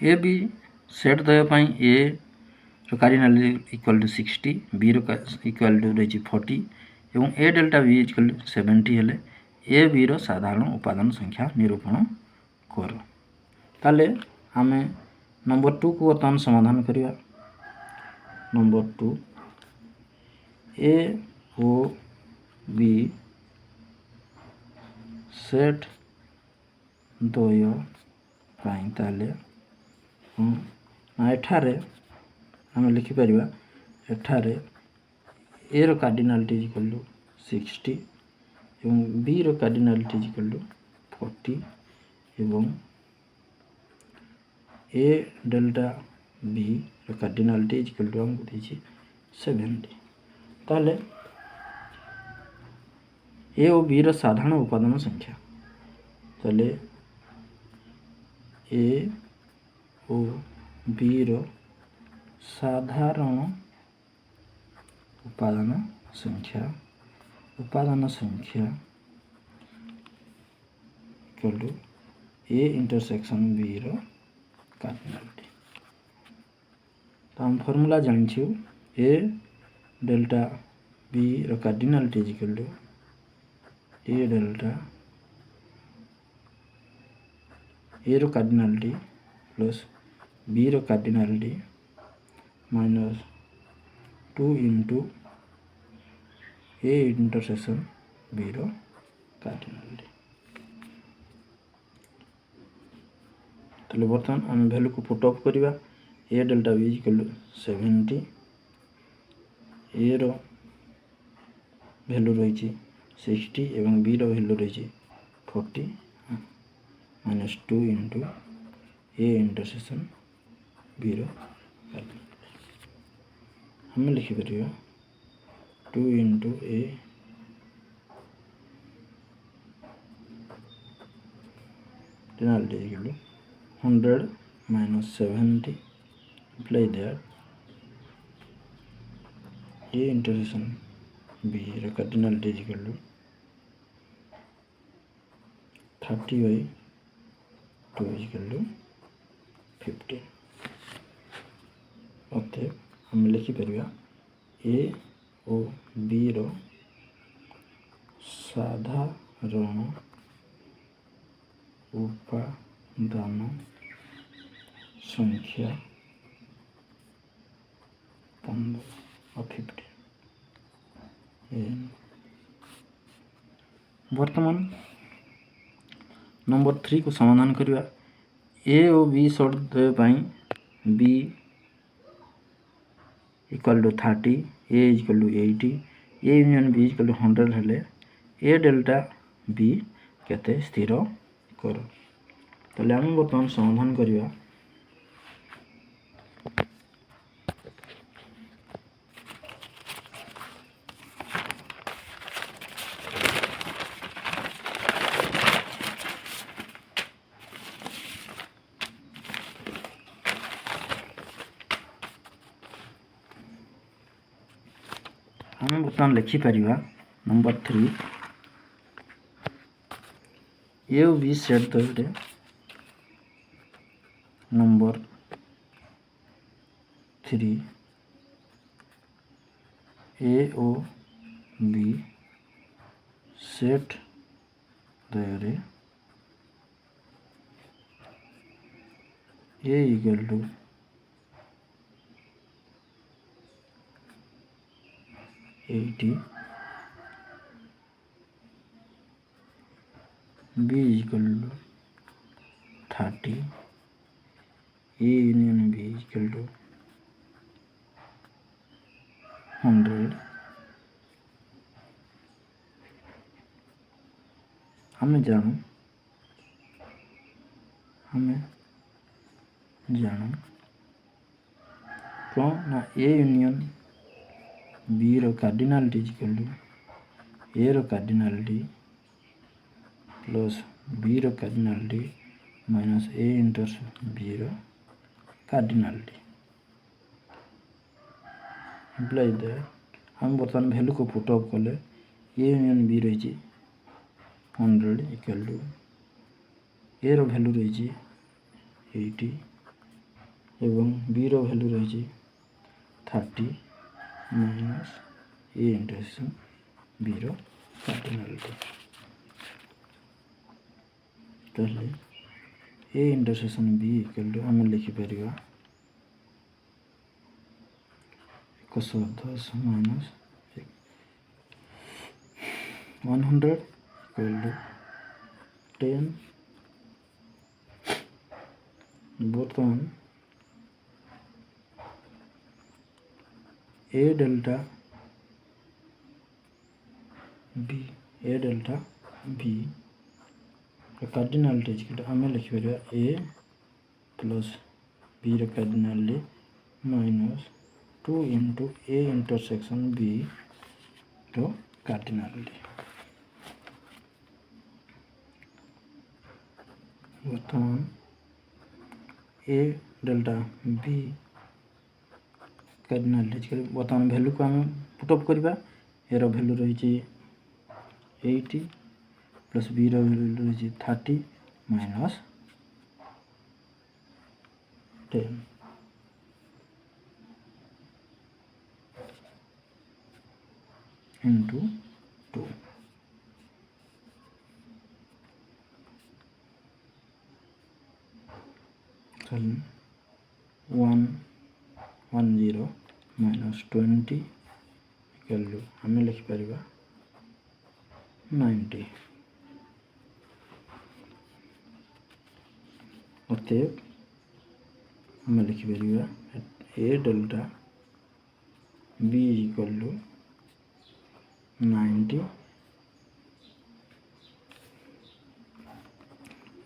ए B set देवाई A cardinality equal to 60 B equal to रही 40 और A delta B equal to 70 हेले A B साधारण उपादान संख्या निरूपण कर। ताले आमे नंबर 2 को बर्तमान समाधान करिया। नंबर 2 ए ओ बी सेट द्वय पाई ताले एठारे आम लिखिपर एठारे ए रो कार्डिनालिटी इक्वल टू 60 एवं बी रो कार्डिनालिटी इक्वल टू 40 एवं ए डेल्टा बी रो कार्डिनालिटी इक्वल टू हमको देछि 70। ताले ए और बी रो साधारण उपादान संख्या ताले ए और बी रो साधारण उपादान संख्या equal to A intersection B रो कार्डिनालिटी। तो हम फॉर्मूला जानछु ए डेल्टा बी रो cardinality equal to A delta A रो कार्डिनालिटी प्लस बी रो cardinality minus 2 into A intersection B रो कार्डिनालिटी। तो बर्तमान आम वैल्यू को पुट अप करवा। A delta B equal to 70 A रो वैल्यू रही 60 एवं बी रो वैल्यू रही 40 minus 2 into A intersection B रो हम लिखिपर 2 into A cardinality equal to 100 minus 70 apply there a intersection b cardinality equal to 30/2 equal to 15। अतः हम लिखिपर ए और बी रो साधारण उपादान संख्या 15 और 50। वर्तमान नंबर 3 को समाधान करवा। ए और बी शॉर्ट देवाई B equal to 30 A equal to 80 A union B equal to 100 हेले ए डेल्टा बी केते स्थिर कर। ताले आम बर्तमान समाधान करवा। हम बर्तमान लिखिपर नंबर 3 ए और बी सेट दे नंबर 3 ए और बी सेट दे A equal to 80 B equal to 30 A union B equal to 100। हमें जानू कौन ना ए यूनियन बी रो कार्डिनालिटी इक्वल टू ए रो कार्डिनालिटी प्लस बी रो cardinality minus A intersection B रो कार्डिनालिटी इम्प्लाई दैट हम बर्तमान वैल्यू को पुट अप कले ए यूनियन बी रही 100 इक्वल टू ए रो वैल्यू रही 80 एवं बी रो वैल्यू रही 30 माइनस ए इंटरसेक्शन बी रो कार्डिनालिटी ताले A intersection B equal to आम लिखिपर 110 माइनस 100 इक्वल टू 10 बर्तमान ए डेल्टा बी कार्डिनालिटी आम लिखिपर A plus B cardinality minus 2 into A intersection B रो कार्डिनालिटी बर्तमान ए डेल्टा बी कार्डिनालिटी बर्तमान वैल्यू को आम पुटअप करवा यार वैल्यू रही 80 प्लस बी वैल्यू रही 30 minus 10 into 2 110 minus 20 equal to आम लिखिपर 90 अतएव आम लिखिपर A delta B equal to 90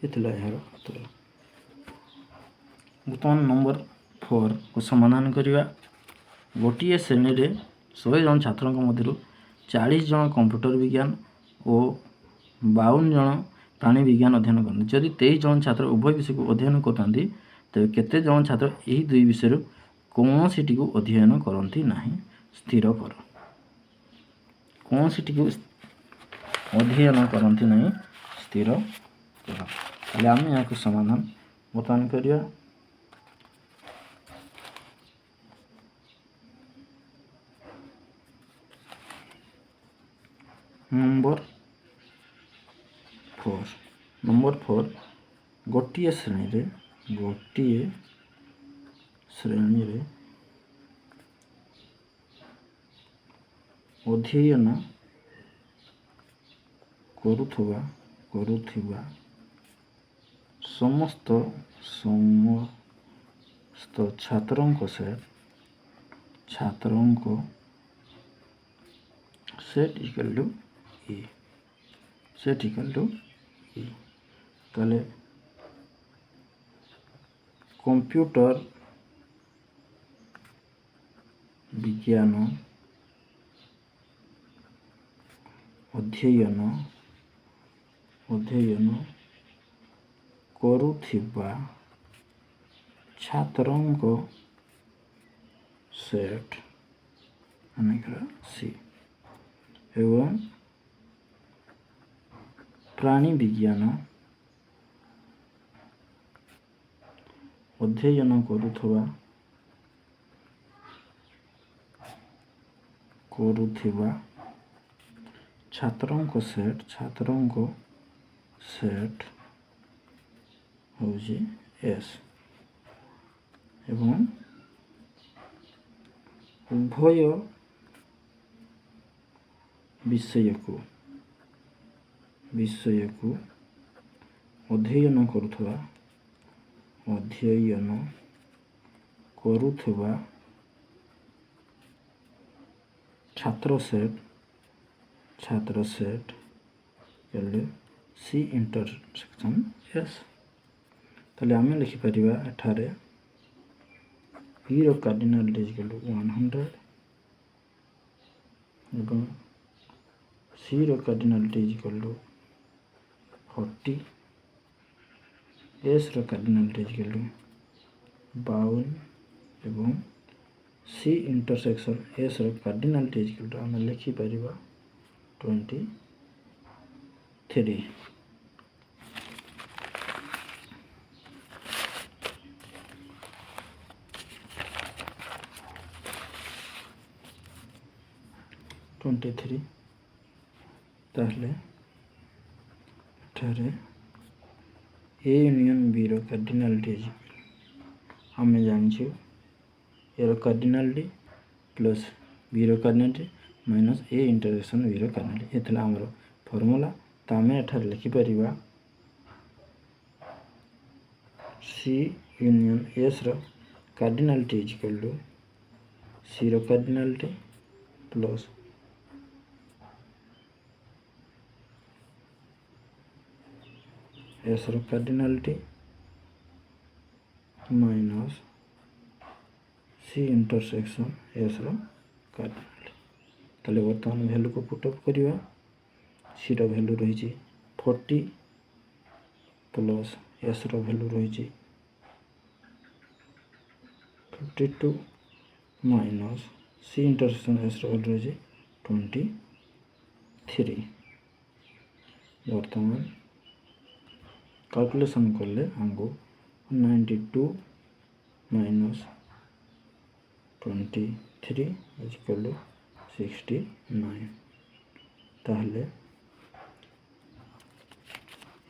इतला यार उत्तर। बर्तमान नंबर 4 को समाधान करवा गोटे श्रेणी रे 100 जन छात्रों मध्य 40 जन कंप्यूटर विज्ञान और 52 जन प्राणी विज्ञान अध्ययन करते जदि 23 जन छात्र उभय विषय को अध्ययन करते तेज केते जन छात्र यही दुई विषय कौन सी को अध्ययन करती ना स्थिर कर कौन सी को अध्ययन करती ना स्थिर कर आम यहाँ समाधान बर्तमान करवा नंबर 4 गोटे श्रेणी रे अध्ययन करुवा समस्त छात्रों को सेट इक्वल टू ई ताले कंप्यूटर विज्ञान अध्ययन करुथिबा छात्रों को सेट सी एवं प्राणी विज्ञान अध्ययन करुथिबा छात्रों को सेट होजी एस एवं उभय विषय को अध्ययन करुथिबा छात्र सेट सी इंटरसेक्शन एस ताले आम लिखिपर एठारे बी रो कार्डिनालिटी इक्वल टू 100 एवं सी रो कार्डिनालिटी इक्वल टू 40 एस रो कार्डिनालिटी इक्वल टू 52 एवं सी इंटरसेक्शन एस रो कार्डिनालिटी इक्वल टू आम लिखिपर 23। 23 ताहले एठारे ए यूनियन बी रो कार्डिनालिटी आम जानी यार कार्डिनालिटी प्लस बी रो cardinality minus A intersection B रो कार्डिनालिटी ये आमर फॉर्मूला। तो आम एठारे लिखिपर सी यूनियन एस रो cardinality is equal to C रो कार्डिनालिटी प्लस एस रो cardinality minus C intersection S रो कार्डिनालिटी। ताले बर्तमान वैल्यू को पुटअप करवा सी रो वैल्यू रही 40 प्लस एस रो वैल्यू रही 52 माइनस सी इंटरसेक्शन एस रो वैल्यू रही 23। बर्तमान कैलकुलेशन कले हमको 92 माइनस 23 इज इक्वल टू 69। ताहले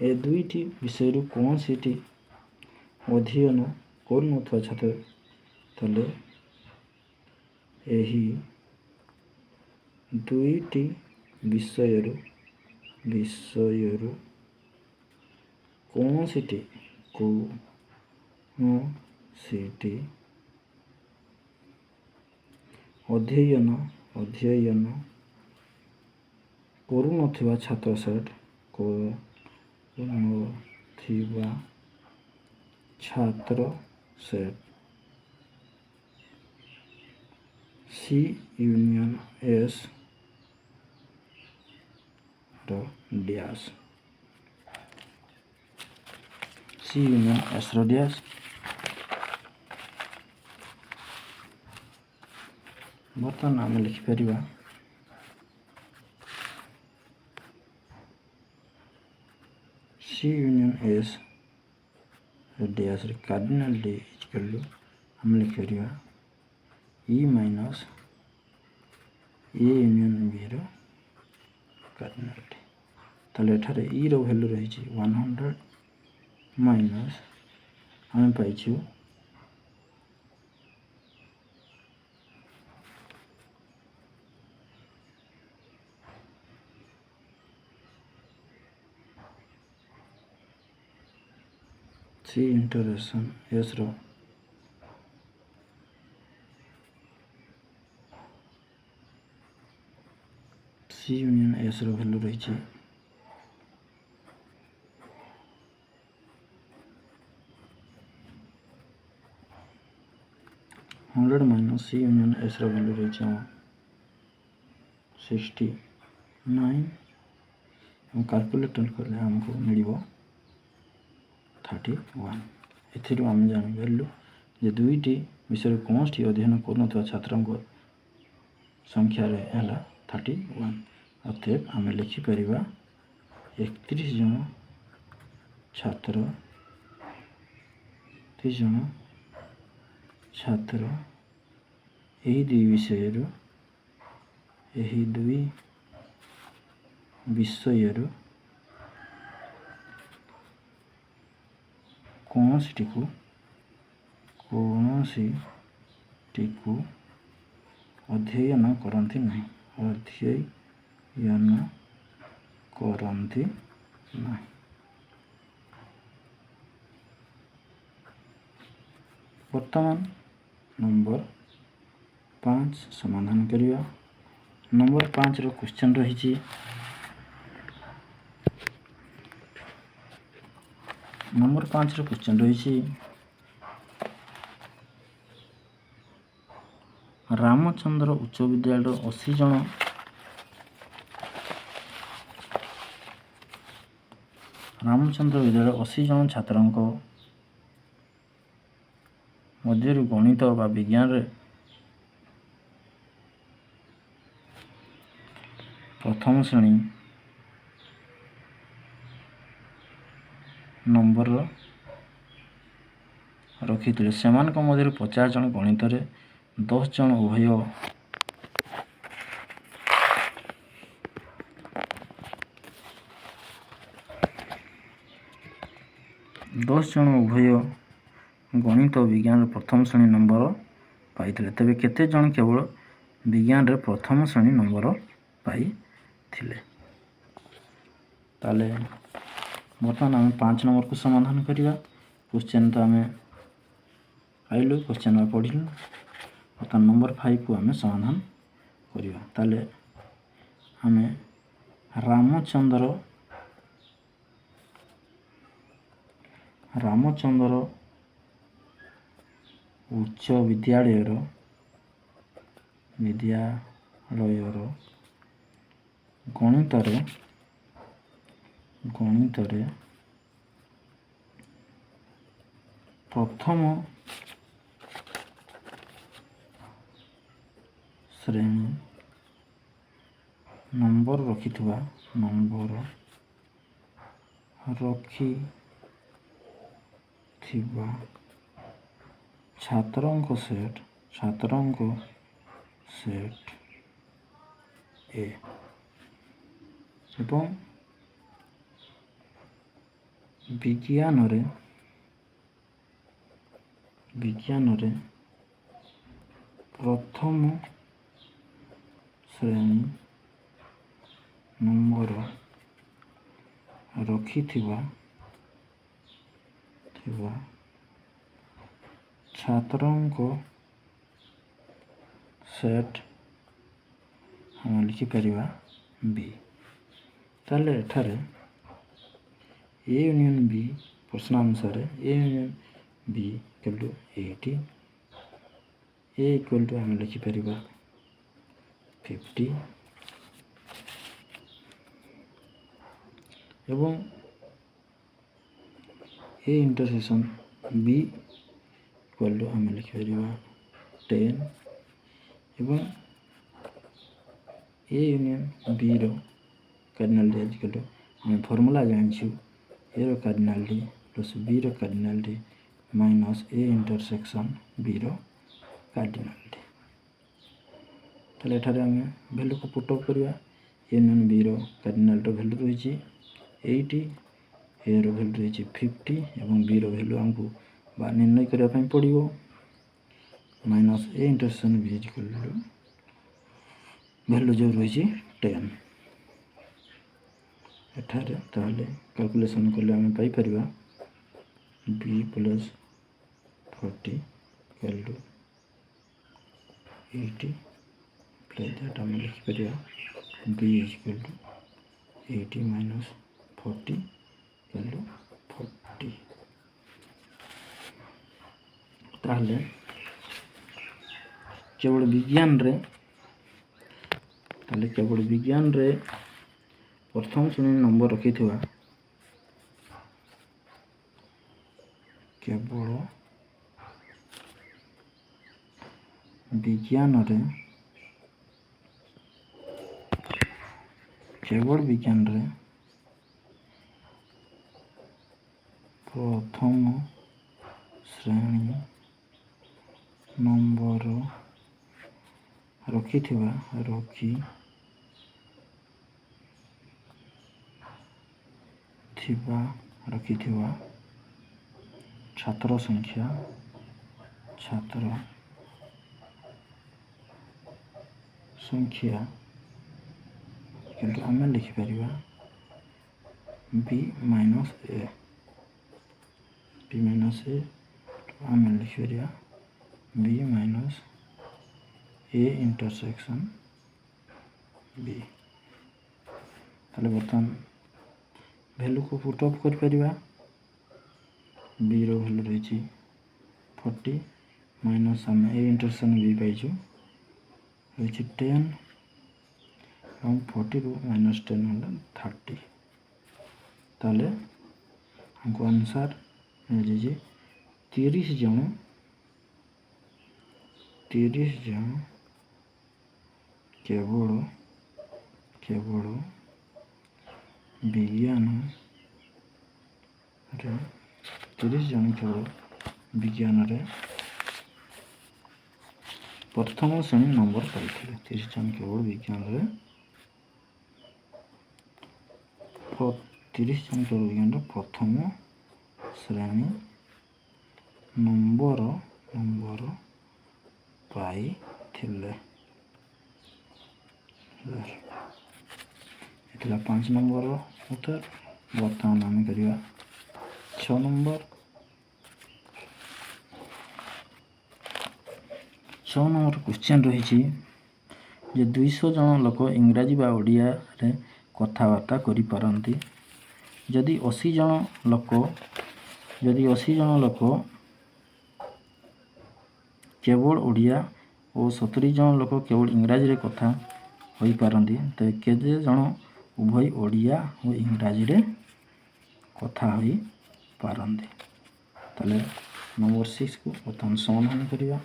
ए दुईटी विषय कौन सी अध्ययन कर छात्र ताले यही दुईटी विषय कौन सी अध्ययन करुनथिबा छात्र सेट सी यूनियन एस रो डैश सी यूनियन एस रो डैश बर्तमान आम लिखिपर C union S dash cardinality equal to आम लिखिपर E minus A union B रो कार्डिनालिटी। ताले एठारे ई रो वैल्यू रही 100 माइनस आम पाइछु सी इंटरसेक्शन एस रो सी यूनियन एस रो वैल्यू रही 100 माइनस सी यूनियन एस रो वैल्यू रही 69 कैलकुलेटर कले हमको मिल 31। एथिरु आम जान वैल्यू जे दुईटी विषय कौन सी अध्ययन कर छात्रों संख्या रे है 31। अतएव आम लिखिपर 31 जन छात्र 30 जन छात्र यही दुई विषय कौन सी अध्ययन करती नहीं वर्तमान नंबर 5 समाधान करिया। नंबर 5 रो क्वेश्चन रही नंबर 5 रो क्वेश्चन रही रामचंद्र उच्च विद्यालय 80 जन रामचंद्र विद्यालय 80 जन छात्रों मध्य गणित व विज्ञान रे प्रथम श्रेणी नंबर रखी से मध्य 50 जन गणित 10 जन उभय 10 जन उभय गणित और विज्ञान प्रथम श्रेणी नंबर पाइथिले तेबे केते जन केवल विज्ञान रे प्रथम श्रेणी नंबर पाइथिले। ताले बर्तमान आम 5 नंबर को समाधान करिया। क्वेश्चन तो आम पाइलु, क्वेश्चन में पढ़िलु। बर्तमान नंबर 5 को आम समाधान करिया। ताले आम रामचंद्र उच्च विद्यालयर गणित प्रथम श्रेणी नंबर रखिथिबा छात्रंक सेट ए एवं विज्ञान रे प्रथम श्रेणी नंबर रखिथिबा छात्रंक सेट हम लिखिपर बी। ताले एठारे ए यूनियन बी प्रश्न अनुसार A union B equal to 80, A equal to हम लिखिपर 50 एवं A intersection B equal to हम लिखिपर 10 एवं ए यूनियन बी रो कार्डिनालिटी इक्वल टू हम फॉर्मूला जानछु ए रो कार्डिनालिटी प्लस बी रो cardinality minus A intersection B रो कार्डिनालिटी। ताले एठारे हम वैल्यू को पुट अप करिया। ए यूनियन बी रो कार्डिनालिटी वैल्यू रही 80, ए रो वैल्यू रही 50 एवं बी रो वैल्यू हमको बा निर्णय करिया पई पड़िबो minus A intersection B equal to value जो रही 10। एठारे ताले कैलकुलेशन कले आम पाई परिबा B plus 40 equal to 80 plus that आम लिखि परिबा B equal to 80 minus 40 equal to 40। ताले केवल विज्ञान रे प्रथम श्रेणी नंबर रखिथिबा केवल विज्ञान रे प्रथम श्रेणी नंबर रखिथिबा छात्र संख्या किंतु आम लिखिपर बी माइनस ए आम लिखिपर B minus A intersection B. ताले बर्तमान वैल्यू को पुट अप कर परिबा। बी रो वैल्यू रही 40 माइनस आम ए इंटरसेक्शन बी पाइछु रही 10 और 40 रू माइनस 10 मतलब 30। ताले हमको आंसर मिल जाए 30 जन केवल विज्ञान रे 30 जन केवल विज्ञान रे प्रथम श्रेणी नंबर पाई। 30 जन केवल विज्ञान रे 30 जन केवल विज्ञान रे प्रथम ଶ୍ରେଣୀ ନମ୍ବର ପାଇଥିଲେ। ଏଥିଲା 5 ନମ୍ବରର ଉତ୍ତର। ବର୍ତ୍ତମାନ ଆମେ କରିବା 6 ନମ୍ବର। 6 ନମ୍ବର କ୍ୱେଶ୍ଚନ୍ ରହିଛି ଯେ 200 ଜଣ ଲୋକ ଇଂରାଜୀ ବା ଓଡ଼ିଆରେ କଥାବାର୍ତ୍ତା କରିପାରନ୍ତି। ଯଦି 80 ଜଣ ଲୋକ କେବଳ ଓଡ଼ିଆ ଓ 70 ଜଣ ଲୋକ କେବଳ ଇଂରାଜୀରେ କଥା ହୋଇପାରନ୍ତି, ତେବେ କେତେ ଜଣ ଉଭୟ ଓଡ଼ିଆ ଓ ଇଂରାଜୀରେ କଥା ହୋଇପାରନ୍ତି? ତାହେଲେ ନମ୍ବର 6କୁ ବର୍ତ୍ତମାନ ସମାଧାନ କରିବା।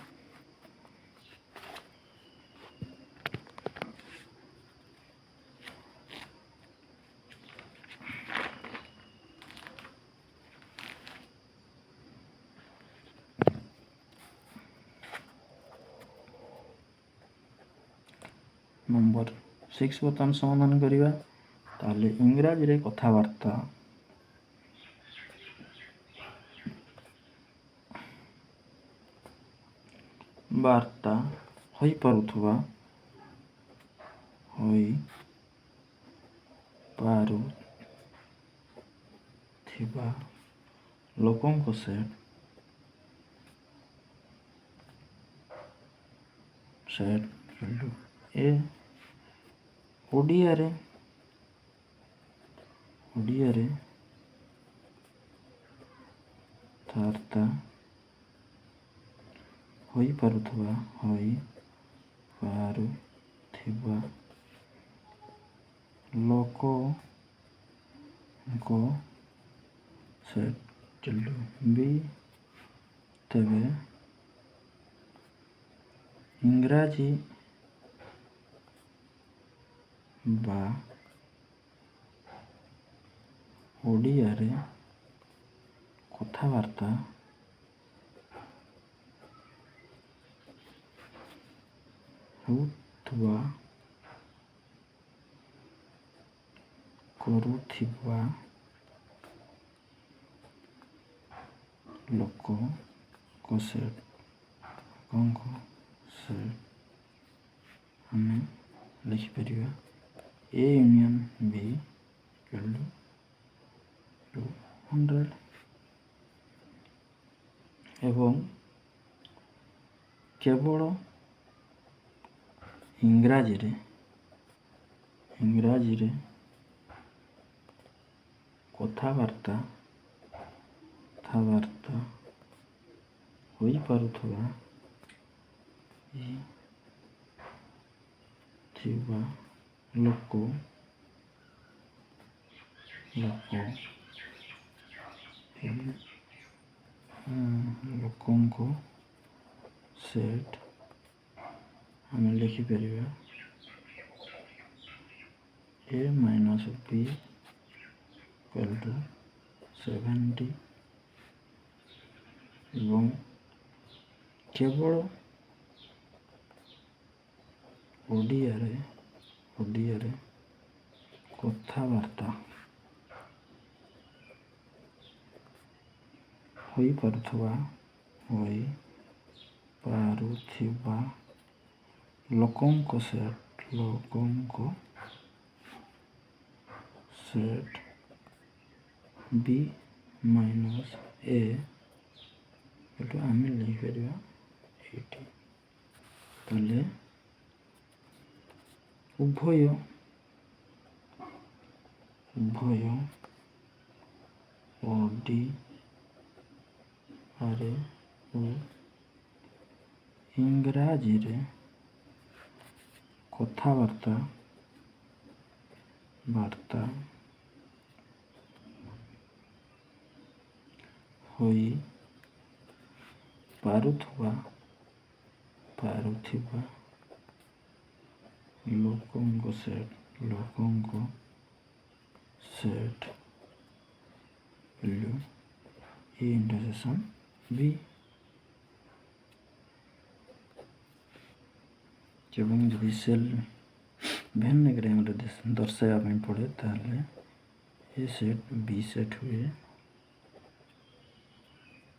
ନମ୍ବର 6 ବର୍ତ୍ତମାନ ସମାଧାନ କରିବା। ତାହେଲେ ଇଂରାଜୀରେ କଥାବାର୍ତ୍ତା ହୋଇପାରୁଥିବା ଲୋକଙ୍କ ସେଟ୍ ଏ ଓଡ଼ିଆରେ କଥାବାର୍ତ୍ତା ହୋଇପାରୁଥିବା ଲୋକଙ୍କ ସେଟ୍ ବି। ତେବେ ଇଂରାଜୀ ବା ଓଡ଼ିଆରେ କଥାବାର୍ତ୍ତା କରୁଥିବା ଲୋକଙ୍କ ସେଟ୍ ଆମେ ଲେଖିପାରିବା A ୟୁନିୟନ୍ B = 100 ଏବଂ କେବଳ ଇଂରାଜୀରେ କଥାବାର୍ତ୍ତା ହୋଇପାରୁଥିବା ଲୋକଙ୍କ ସେଟ୍ ଆମେ ଲେଖିପାରିବା A - B = 70 ଏବଂ କେବଳ ଓଡ଼ିଆରେ କଥାବାର୍ତ୍ତା ହୋଇପାରୁଥିବା ଲୋକଙ୍କ ସେଟ୍ B - A ଆମେ ଲେଖିପାରିବା ଏଇଠି। ତାହେଲେ ଉଭୟ ଓଡ଼ିଆରେ ଓ ଇଂରାଜୀରେ କଥାବାର୍ତ୍ତା ହୋଇପାରୁଥିବା ଲୋକଙ୍କ ସେଟ୍ A B। ଏବଂ ଯଦି ସେଲ୍ ଭେନ୍ ଡାଇଗ୍ରାମରେ ଦର୍ଶାଇବା ପାଇଁ ପଡ଼େ ତାହେଲେ ଏ ସେଟ୍ B ସେଟ୍ ହୁଏ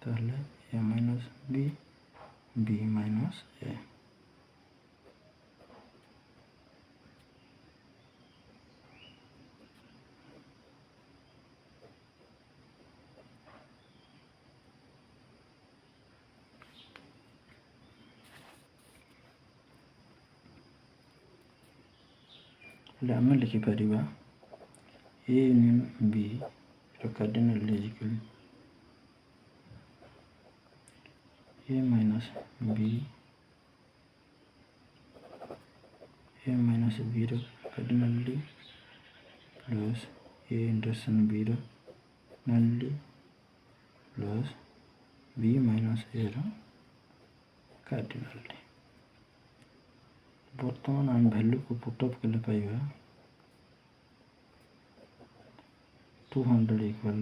ताहले A minus B B minus A आम लिखिपर A union B cardinal is equal A minus B cardinal plus A intersection B नल्ली plus B minus A cardinal. बर्तमान आम वैल्यू को पुटअप कले पाइबा 200 equal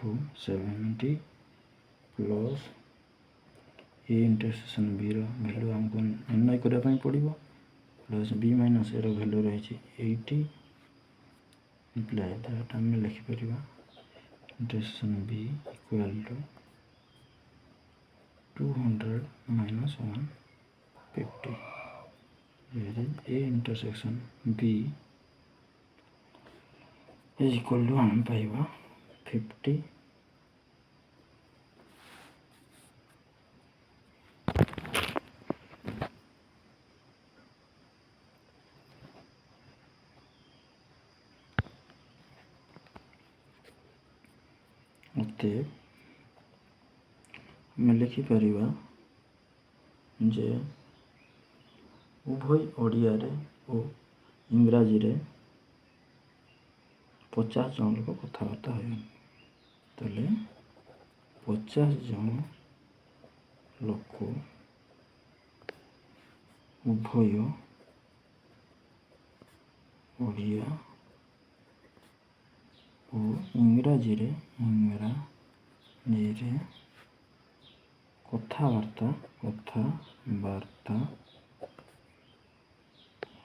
to 70 plus A intersection B value आमको निर्णय करने पड़ो plus B minus A value रही 80 इम्प्लाय दैट आम लिखिपर intersection B equal to 200 minus 150 A intersection B is equal to आम पाइबा 50 मैं लिखिपर जे उभय ओडिया और इंग्राजी रे 50 जन लोक कथबार्ता हो 50 जन लोक उभय ओडिया और इंग्राजी रे कथबार्ता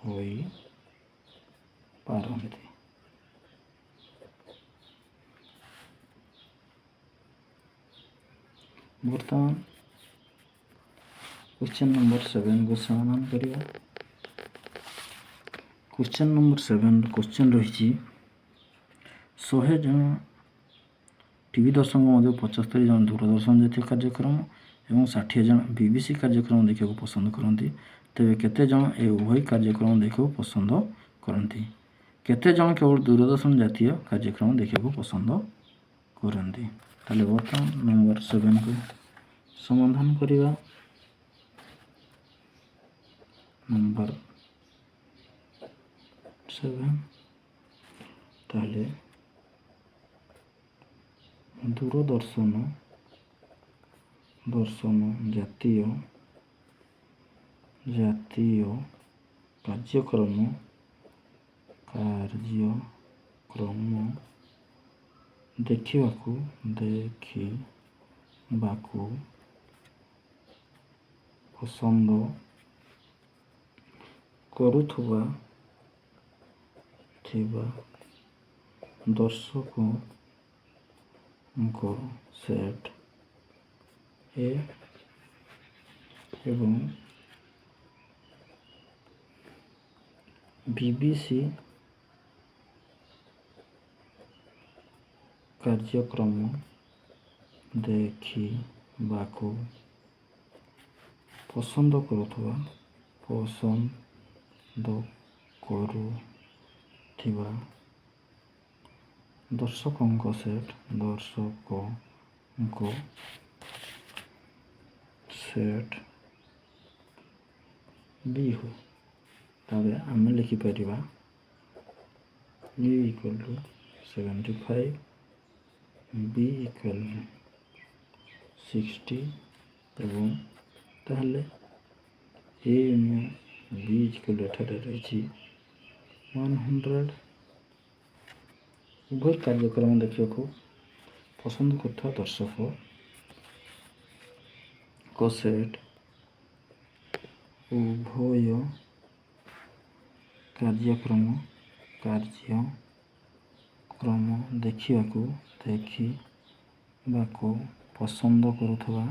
होई पारंती। बर्तमान क्वेश्चन नंबर 7 को समाधान करिया। क्वेश्चन नंबर 7 क्वेश्चन रही 100 जन टीवी दर्शक मध्य 75 जन दूरदर्शन जातीय कार्यक्रम और 60 जन बीबीसी कार्यक्रम देखा पसंद करती तेरे केते जन ए उभय कार्यक्रम देखा पसंद करती केते जन केवल दूरदर्शन जातीय कार्यक्रम देखा पसंद करती। ताले बर्तमान नंबर 7 को समाधान करिवा। नंबर 7 ताले दूरदर्शन जातीय कार्यक्रम देखिबाकू पसंद करुथुबा दर्शकों सेट ए एवं बीबीसी कार्यक्रम देखिबाकू पसंद करुथुबा दर्शकों सेट बी हो। तबे आम लिखिपर ए इक्वल टू 75 बी इक्वल 60 एवं ताहले ए यूनियन बी इक्वल रही 100 उभय कार्यक्रम देखा पसंद करता दर्शक को सेट उभय कार्यक्रम देखिबाकू पसंद करुवा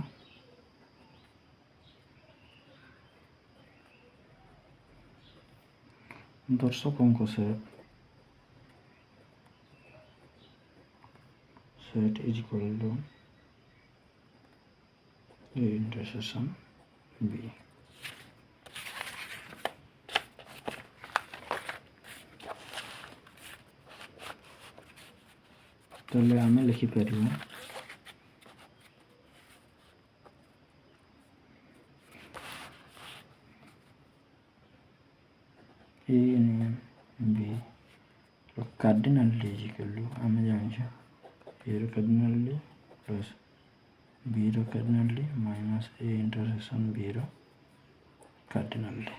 दर्शकों set is equal to A intersection B. ताले आमे लिखि पारिबु A union B cardinality is equal to आमे जानिछे ए रो कार्डिनलिटी प्लस बी रो cardinality minus A intersection B रो कार्डिनलिटी।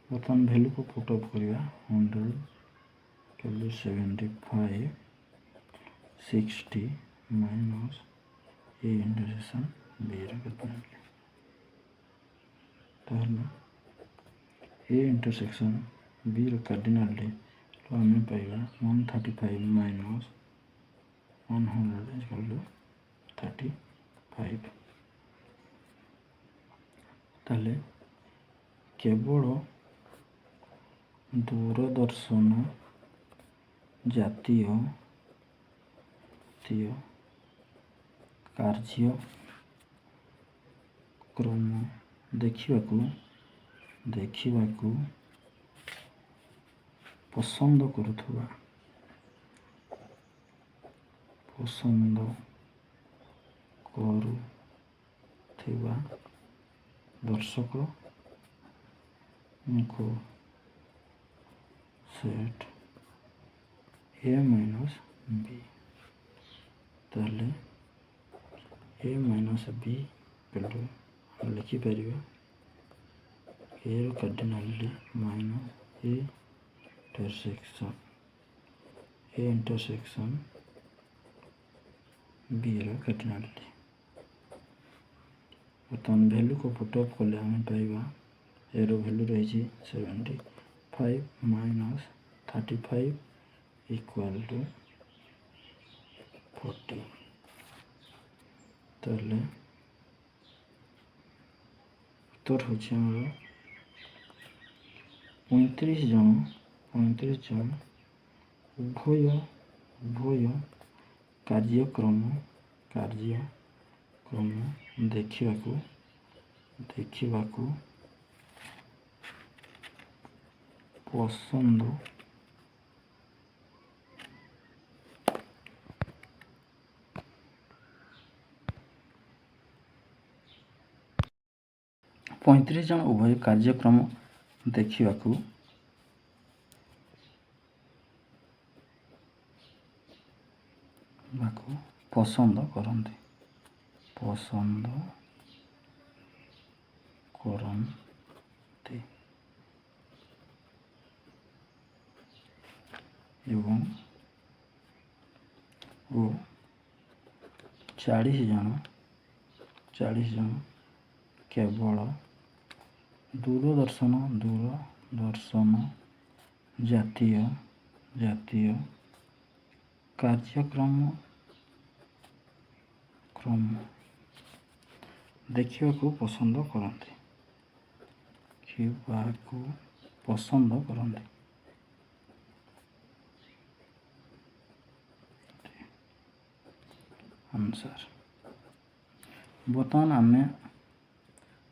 बर्तमान वैल्यू को पुट अप करिया 100 75 60 माइनस ए इंटरसेक्शन बी रो कार्डिनलिटी। ताहले ए इंटरसेक्शन बी रो कार्डिनलिटी तो आम पाइबा 135 माइनस 100 इक्वल टू 35। ताहले केवल दूरदर्शन जातीय कार्यक्रम देखिबाकू पसंद करुवा दर्शक को सेट ए माइनस बी। ताले ए माइनस बी हम लिखिपर ए रो cardinality minus A intersection B रो कार्डिनलिटी। बर्तमान वैल्यू को पुट अप कले आम पाइबा ए रो वैल्यू रही 75 माइनस 35 इक्वल टू 40। ताले उत्तर हूँ 35 जन उभय कार्यक्रम देखिबाकू पसंद 35 जन उभय कार्यक्रम देखिबाकू पसंद करते एवं 40 जन केवल दूरदर्शन जातीय कार्यक्रम देखिबाकू पसंद करते आंसर। बर्तमान आम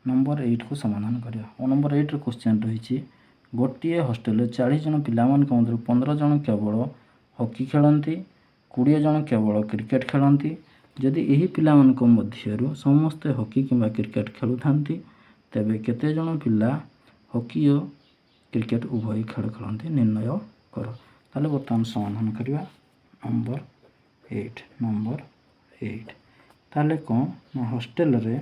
नंबर 8 को समाधान करिया। नंबर 8 क्वेश्चन रही गोटे हॉस्टेल 40 जन पिला मध्य 15 जन केवल हॉकी खेलती 20 जन केवल क्रिकेट खेलती जदि यही पिला मध्यरु समस्ते हॉकी किंबा क्रिकेट खेलु थांती तेबे केते जन पिला हॉकी और क्रिकेट उभय खेल खेलती निर्णय कर। ताले बर्तमान समाधान करिया नंबर 8 ताले कौन ना हॉस्टेल रे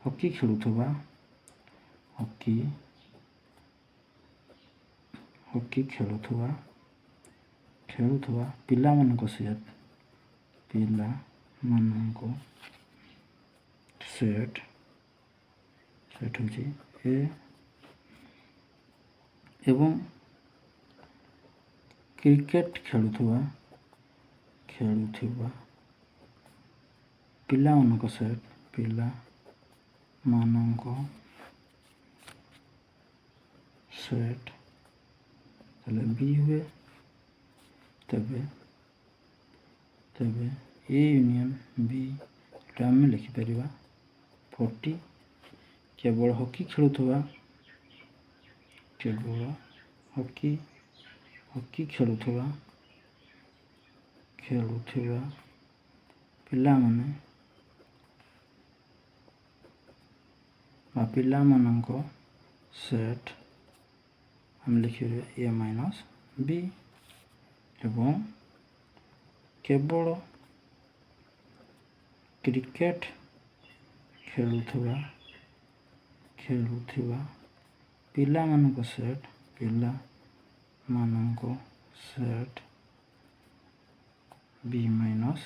हॉकी खेलुथबा पिला मानको सेट होची ए एवं क्रिकेट खेलुथबा ଖେଳୁଥିବା ପିଲାମାନଙ୍କ ସେଟ୍ ପିଲାମାନଙ୍କ ସେଟ୍ ତାହେଲେ ବି ହୁଏ। ତେବେ ए यूनियन बी आम लिखिपर 40 केवल हॉकी खेलुवा केवल हॉकी खेलुवा पिलामाने पिलामानंक सेट हम लिखिबे ए माइनस बी एवं केवल क्रिकेट खेलुवा पिलामानंक सेट बी माइनस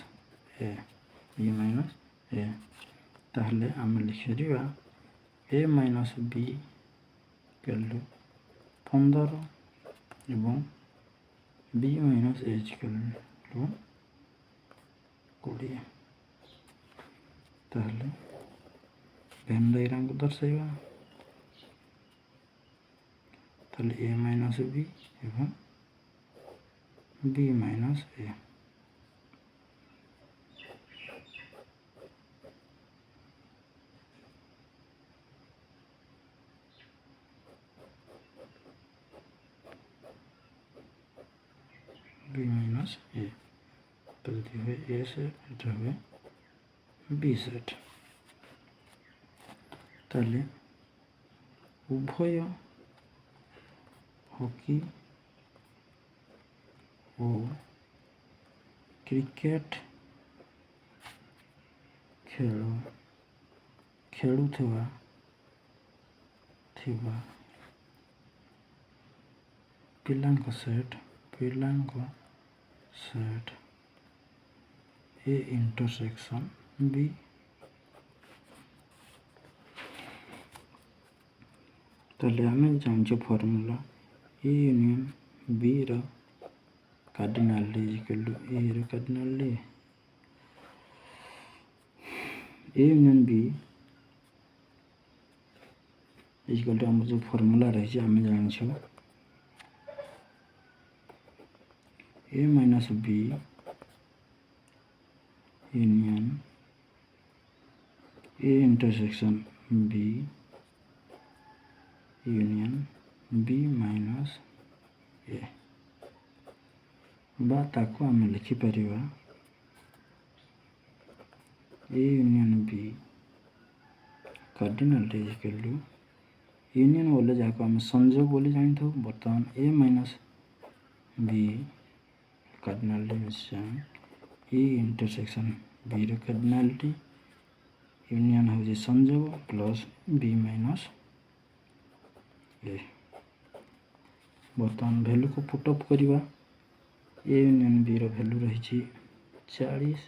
ए ताहले आम लिखिरिबा ए माइनस बी इक्वल 15 एवं बी माइनस ए इक्वल 20 ताहले वेन डायग्राम को दर्शाइबा ताहले ए माइनस बी एवं B minus A B minus A तो हुए ए सेट এটা हुए बी सेट ताहले उभय हॉकी और क्रिकेट खेलुवा पिलांक सेट ए इंटरसेक्शन बी ताहले आम जानते फॉर्मूला ए यूनियन बी रो कार्डिनल इक्वल टू ए रो cardinal A union B equal to आम जो फॉर्मूला रही आम जानछो A minus B union A intersection B union B minus A ताको आम लिखिपर A union B cardinal equal to union बोले जहाँ आम संयोग बोली जानी था बर्तमान A minus B cardinal A intersection B रो कार्डिनलिटी यूनियन हूँ संयोग प्लस बी माइनस ए बर्तमान वैल्यू को पुटअप करवा ए यूनियन बी रो वैल्यू रही 40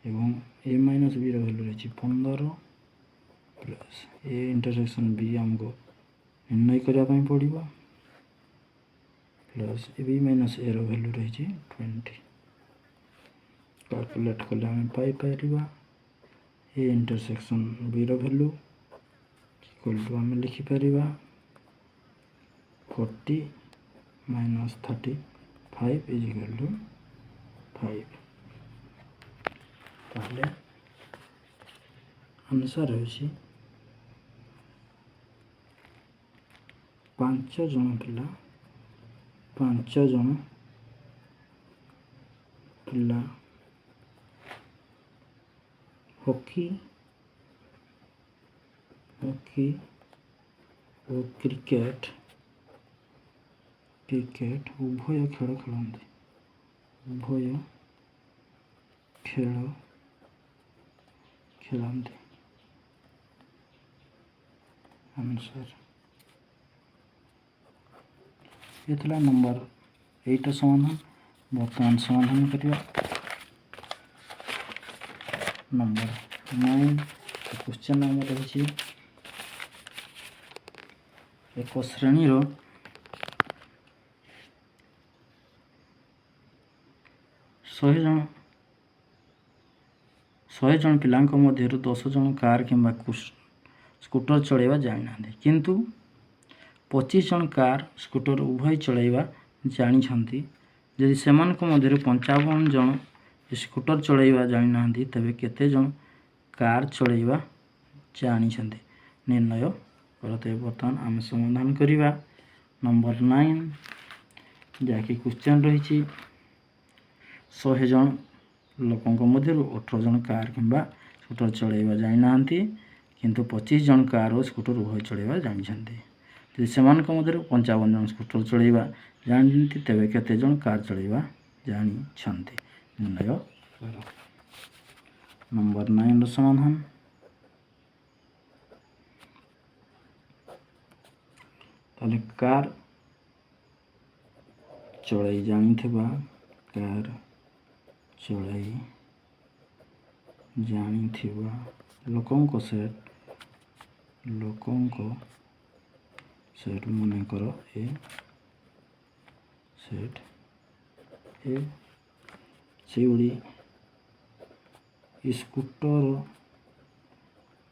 एवं ए माइनस बी रो वैल्यू रही 15 प्लस ए इंटरसेक्शन बी आमको निर्णय करने पड़ो plus A B minus A रो वैल्यू रही 20 कैलकुलेट कले आम पाइपर ए इंटरसेक्शन बी रो वैल्यू इक्वल टू आम लिखिपर 40 माइनस 35 इज इक्वल टू 5 ताहले आंसर होछि 5 जन पिला हॉकी और क्रिकेट उभय खेल खेलते आंसर ये नंबर 8 समाधान बर्तमान समाधान करिया नंबर 9 क्वेश्चन आम रही एक श्रेणी ଶହେ ଜଣ ପିଲାଙ୍କ ମଧ୍ୟରୁ 10 ଜଣ କାର କିମ୍ବା ସ୍କୁଟର ଚଳାଇବା ଜାଣିନାହାନ୍ତି, କିନ୍ତୁ 25 ଜଣ କାର ସ୍କୁଟର ଉଭୟ ଚଳାଇବା ଜାଣିଛନ୍ତି। ଯଦି ସେମାନଙ୍କ ମଧ୍ୟରୁ 55 ଜଣ ସ୍କୁଟର ଚଳାଇବା ଜାଣିନାହାନ୍ତି, ତେବେ କେତେ ଜଣ କାର ଚଳାଇବା ଜାଣିଛନ୍ତି ନିର୍ଣ୍ଣୟ କର। ତେବେ ବର୍ତ୍ତମାନ ଆମେ ସମାଧାନ କରିବା ନମ୍ବର 9, ଯାହାକି କ୍ୱେଶ୍ଚନ୍ ରହିଛି 100 ଜଣ ଲୋକଙ୍କ ମଧ୍ୟରୁ 18 ଜଣ କାର କିମ୍ବା ସ୍କୁଟର ଚଳାଇବା ଜାଣିନାହାନ୍ତି, କିନ୍ତୁ 25 ଜଣ କାର ଓ ସ୍କୁଟର ଉଭୟ ଚଳାଇବା ଜାଣିଛନ୍ତି। ଯଦି ସେମାନଙ୍କ ମଧ୍ୟରୁ 55 ଜଣ ସ୍କୁଟର ଚଳାଇବା ଜାଣିଛନ୍ତି, ତେବେ କେତେ ଜଣ କାର ଚଳାଇବା ଜାଣିଛନ୍ତି ନିର୍ଣ୍ଣୟ କର। ନମ୍ବର 9ର ସମାଧାନ। ତାହେଲେ କାର ଚଳାଇ ଜାଣିଥିବା ଲୋକଙ୍କ ସେଟ୍ ମନେକର ଏ ସେଟ୍ ସେଭଳି ସ୍କୁଟର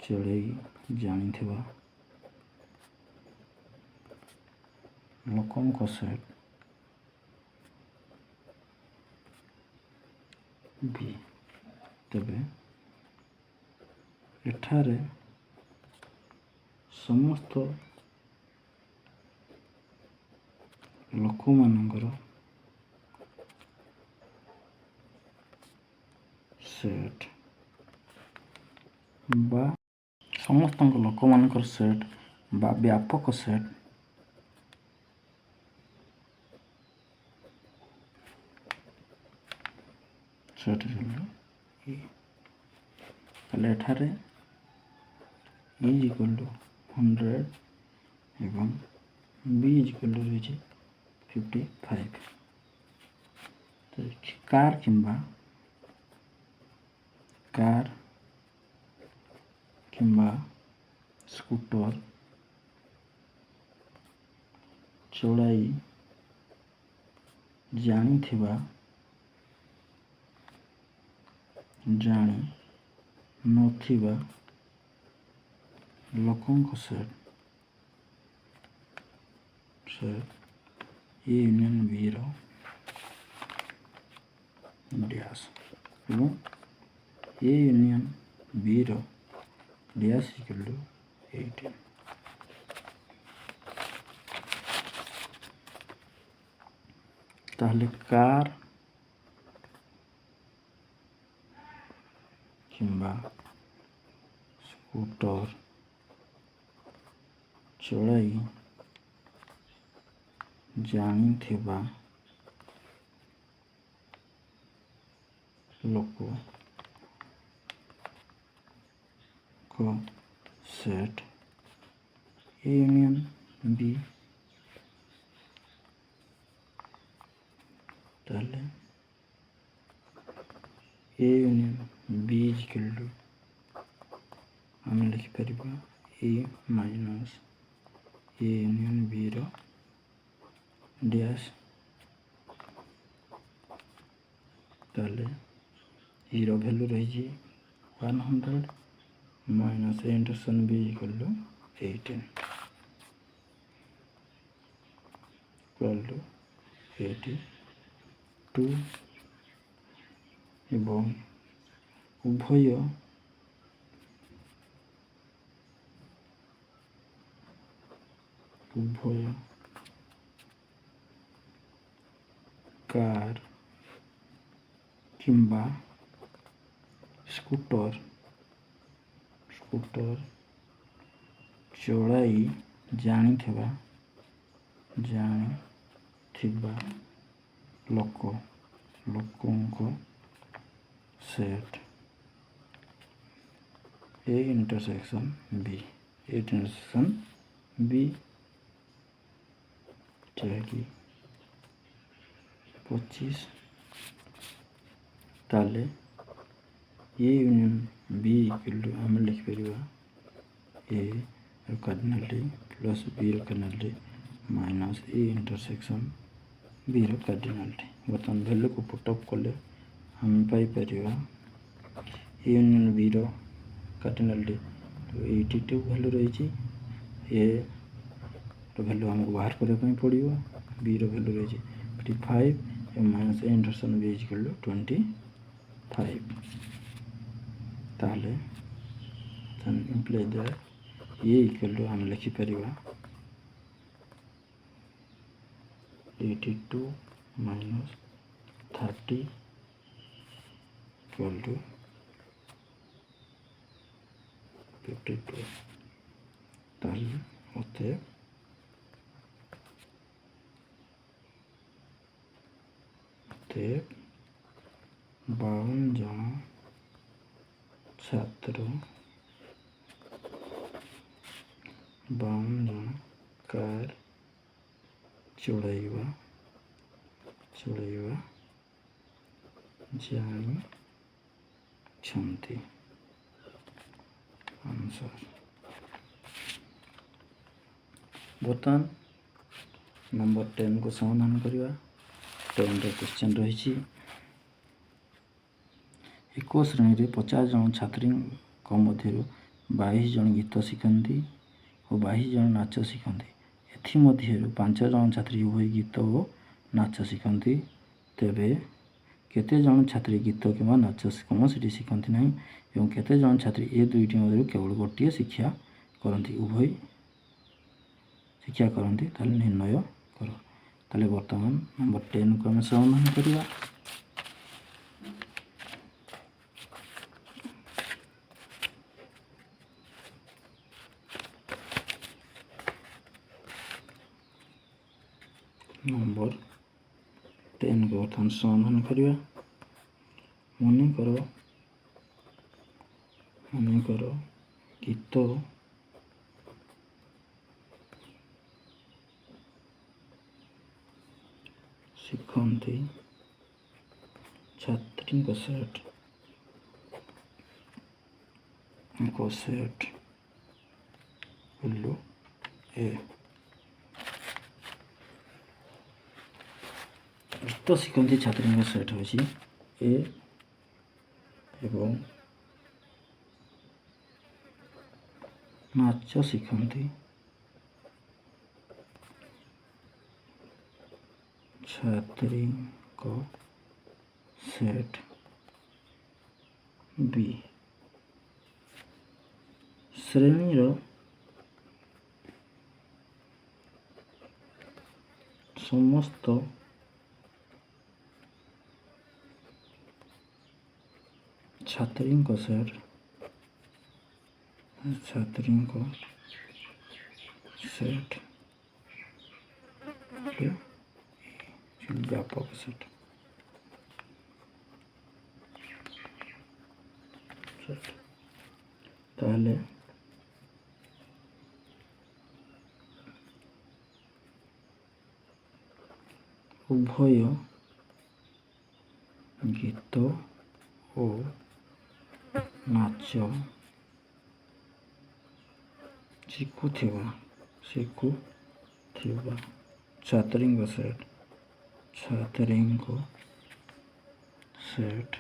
ଚଳାଇ ଜାଣିଥିବା ଲୋକଙ୍କ ସେଟ୍ ବି। ତେବେ ଏଠାରେ ସମସ୍ତ ଲୋକମାନଙ୍କର ସେଟ୍ ବା ସମସ୍ତଙ୍କ ଲୋକମାନଙ୍କର ସେଟ୍ ବା ବ୍ୟାପକ ସେଟ୍ ତାହେଲେ ଏଠାରେ E=100 ଏବଂ B=ରହିଛି 55। କାର କିମ୍ବା ସ୍କୁଟର ଚଳାଇ ଜାଣିନଥିବା ଲୋକଙ୍କ ସେଟ୍ A ୟୁନିୟନ Bର ଡ୍ୟାସ୍ ଏବଂ A ୟୁନିୟନ Bର ଡ୍ୟାସ୍ =18। ତାହେଲେ କାର କିମ୍ବା ସ୍କୁଟର ଚଳାଇ ଜାଣିଥିବା ଲୋକଙ୍କ ସେଟ୍ A ୟୁନିୟନ B। ତାହେଲେ A ୟୁନିୟନ B ଆମେ ଲେଖିପାରିବା A ମାଇନସ୍ A ୟୁନିୟନ Bର ଡ୍ୟାସ୍। ତାହେଲେ Eର ଭ୍ୟାଲୁ ରହିଛି 100 ମାଇନସ୍ A ଇଣ୍ଟରସେକ୍ସନ୍ B =18 82 ଏବଂ ଉଭୟ କାର କିମ୍ବା ସ୍କୁଟର ଚଳାଇ ଜାଣିଥିବା ଲୋକଙ୍କ ସେଟ୍ A ଇଣ୍ଟରସେକ୍ସନ୍ B ଯାହାକି 25। ତାହେଲେ A ୟୁନିୟନ B ଆମେ ଲେଖିପାରିବା A ର କାର୍ଡିନାଲିଟି ପ୍ଲସ୍ B ର କାର୍ଡିନାଲିଟି ମାଇନସ୍ A ଇଣ୍ଟରସେକ୍ସନ୍ B ର କାର୍ଡିନାଲିଟି। ବର୍ତ୍ତମାନ ଭ୍ୟାଲୁକୁ ପୁଟ୍ ଅପ୍ କଲେ हम पाइपर यूनियन बी कार्डिनालिटी तो 82 भैल्यू रही ए भैल्यू आमको बाहर करने पड़ो बी भैल्यू रही 55 minus A intersection B equal to 25 ताहले imply that A equal to आम लिखिपर 82 माइनस 30 इक्वल टू 52 ताहले होते 52 जन छात्र 52 जन कार चढ़ाइबा जानी आंसर बर्तमान नंबर 10 को समाधान करवा 10 क्वेश्चन रही एक श्रेणी में 50 जन छात्री मध्य 22 जन गीत शिखती और 22 जन नाच शिखती एमध्य 5 जन छात्री उभय गीत और नाच शिखती तेबे केते जन छात्री गीत कि नाच कौन से शिखती ना और केते जन छात्री ए दुईटी मध्य केवल गोटे शिक्षा करती उभय शिक्षा करती निर्णय कर ताले बर्तमान नंबर 10 को आम समाधान करवा नंबर 10 को बर्तमान समाधान करवा मन कर गीत शिखती छात्री सेट उल्लू ए गीत शिखती छात्री सेट हो ए एवं नाच शिखती छात्री को सेट बी श्रेणी समस्त छात्री को सेट व्यापक सेट ताहले उभय गीत और नाच शिखुथिबा छात्री को सेट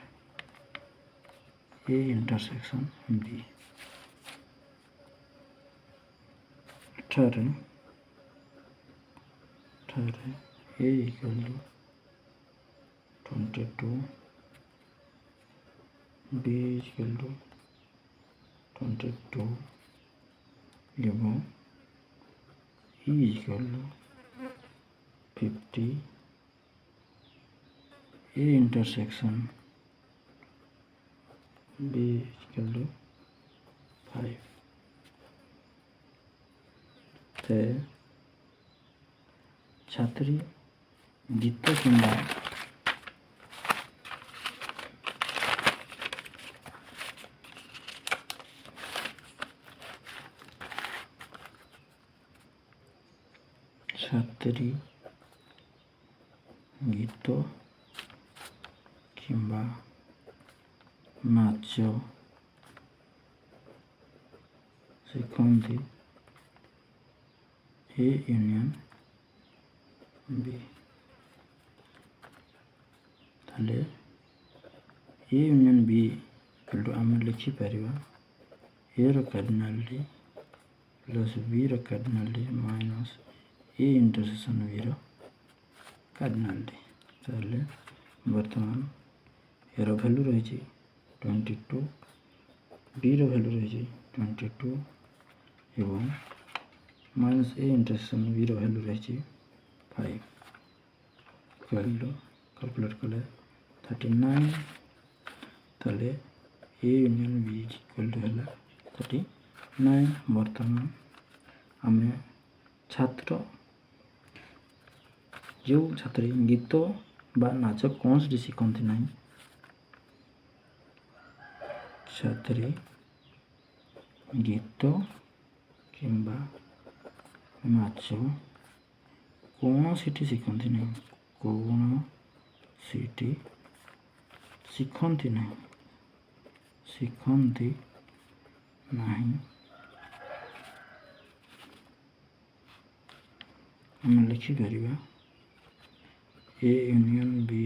ए इंटरसेक्शन बी ठारे A equal to 22 B equal to 22 एवं E equal to 50 A intersection B equal to 5 ते छात्री गीत किंबा छात्री गीत किंबा नाच शिखती ए यूनियन बी ताले ए यूनियन बी आम लिखिपर A cardinality plus B cardinality minus A intersection B cardinality. ताहले बर्तमान ए भैल्यू रही 22, बी भैल्यू रही 22 एवं minus A intersection B value रही 5 कैलकुलेट कले 39। ताले A union B equal to है 39। बर्तमान आम छात्र जो छात्री गीत बा नाच कौन सी शिखती ना, छात्री गीत किंबा नाच कौन सी शिखती ना, कौन सी शिखती ना, शिखती नहीं आम लिखिपर A union B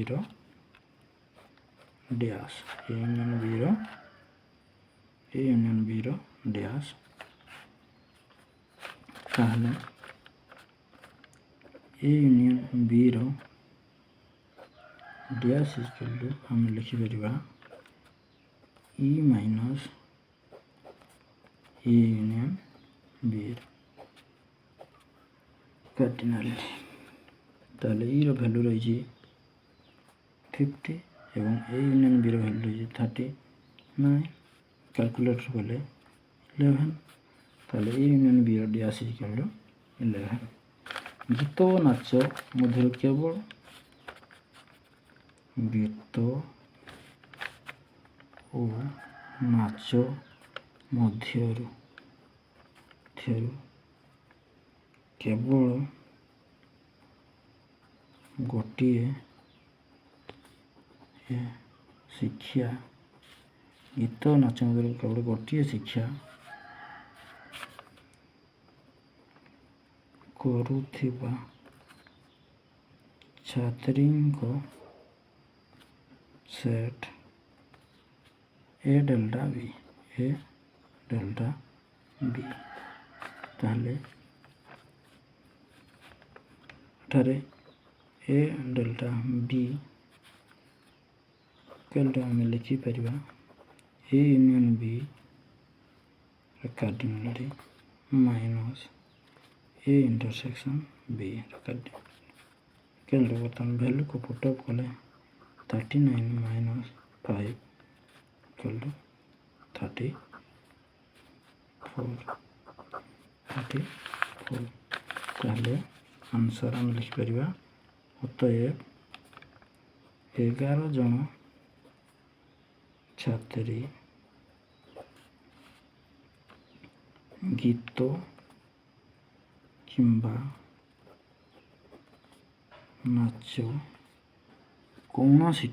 dash A union B dash. ताहले A union B dash equal to आम लिखिपर E minus A union B cardinality. ताहले ई भैल्यू रही 50 एवं ए यूनियन बी भैल्यू रही 39। कैलकुलेट कले 11। ताहले A union B dash equal to 11। गीत और नाच मध्य केवल गीत और नाच मध्य केवल गोटे शिक्षा, गीत नाच मध्य केवल गोटे शिक्षा करुथिबा छात्री को सेट ए डेल्टा बी। ताहले ठारे ए डेल्टा बी कैलटा आम लिखिपर A union B cardinality minus A intersection B cardinality. बर्तमान वैल्यू को पुटअप कले 39 माइनस 5 इक्वल टू 34। ताहले आंसर आम लिखिपर अतएव 11 जन छात्री गीत किंबा नाच कौन सी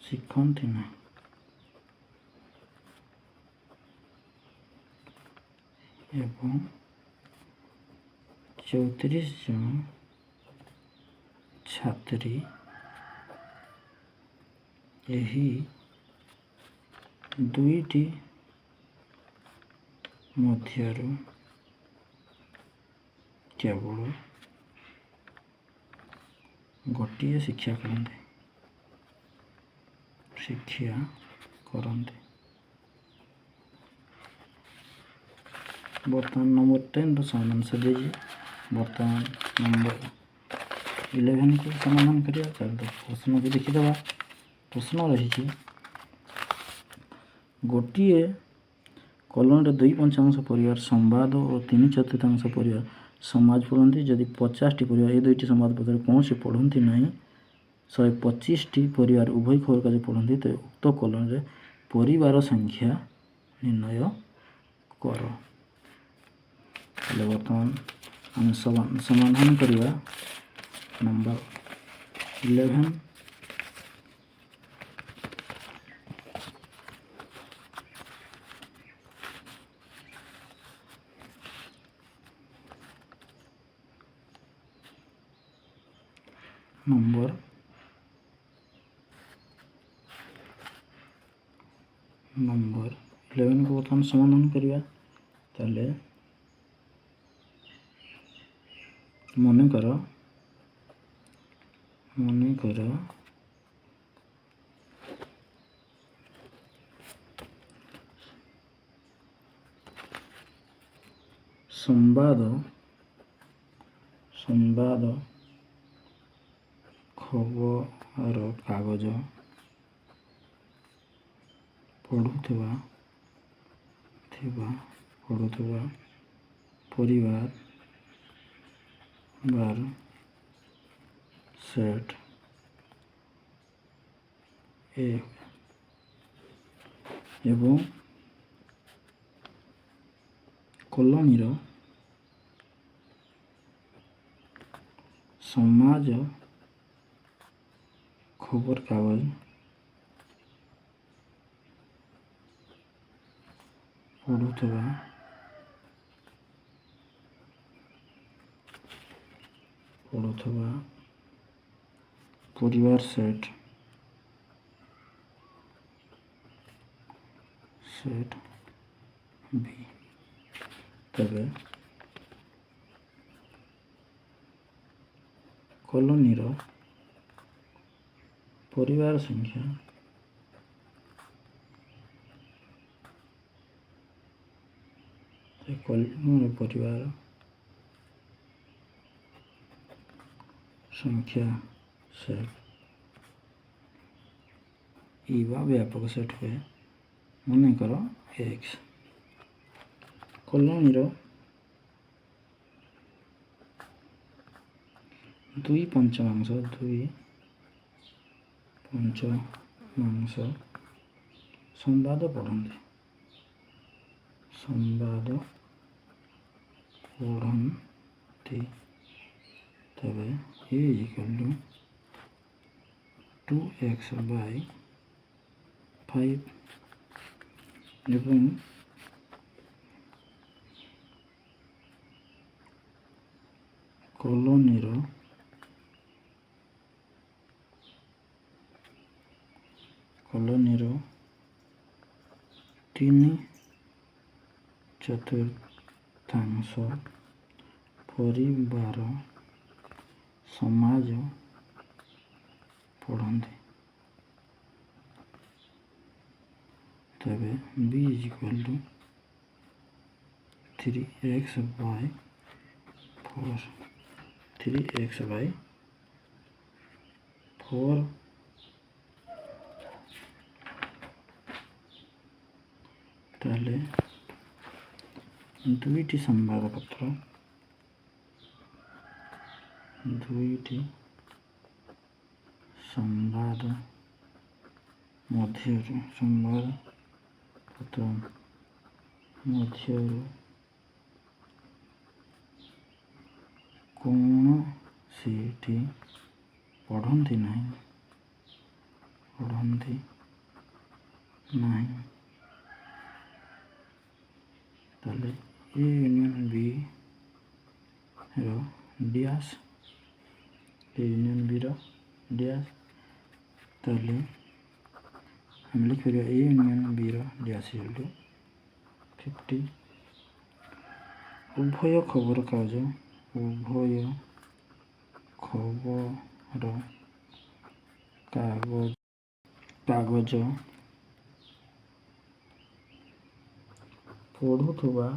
शिखती ना एवं 34 जन छात्री यही दुईटी मध्यरु केवल गोटे शिक्षा करते बर्तमान नंबर 10 समाधान से दीजिए। बर्तमान नंबर 11 को समाधान करिए। चलो प्रश्न को देखीदे। प्रश्न रही गोटे कॉलोनी रे 2/5 परिवार संवाद और 3/4 परिवार समाज पढ़ती। जदि 50 टी परिवार ये दुईटी संवाद पत्र कौन से पढ़ती ना 125 टी परिवार उभय खबर कागज पढ़ती तो उक्त कॉलोनी रे परिवार संख्या निर्णय कर। बर्तमान आम समाधान करवा नंबर 11। नंबर 11 को बर्तमान समाधान करिया ताले मनेकर संवाद खबर कागज पढ़ुवा परिवार सेट एवं कॉलोनीर समाज खबर कागज पढ़ुवा परिवार सेट बी तबे कॉलोनीर परिवार संख्या परिवार संख्या सेट इवा व्यापक सेट हुए मनेकर एक्स कॉलोनीर 2/5 संवाद पढ़ते तबे ए इक्वल टू 2x/5 एवं कॉलोनीर 3/4 परिवार समाज पढ़ते तबे बी इक्वल टू 3x/4 ताले दुईटी संवादपत्र मध्य कौन सी पढ़ती नहीं ताले ए यूनियन बी रो डैश ताले हम लिख ए यूनियन बी रो डैश 50 उभय खबर कागज पढ़ुवा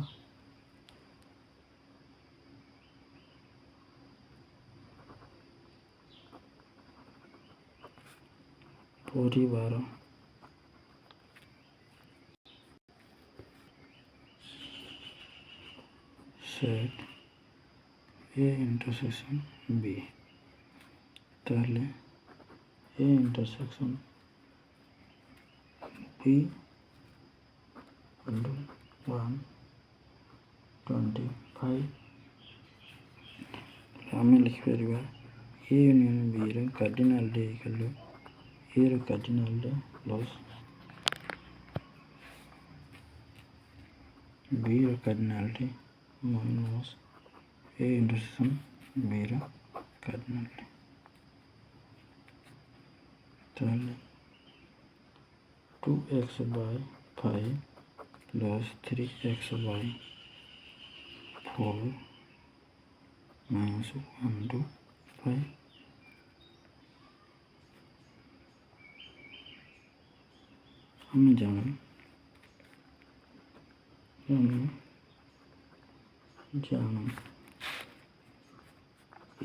परिवार सेट ए इंटरसेक्शन बी ताले ए इंटरसेक्शन बी 125 आम लिखिपर ए यूनियन बी रो कार्डिनालिटी इक्वल ए रो कार्डिनालिटी प्लस बी रो cardinality minus A intersection B रो कार्डिनालिटी ताहले 2x/5 plus 3x/4 minus 1/5 हम जानो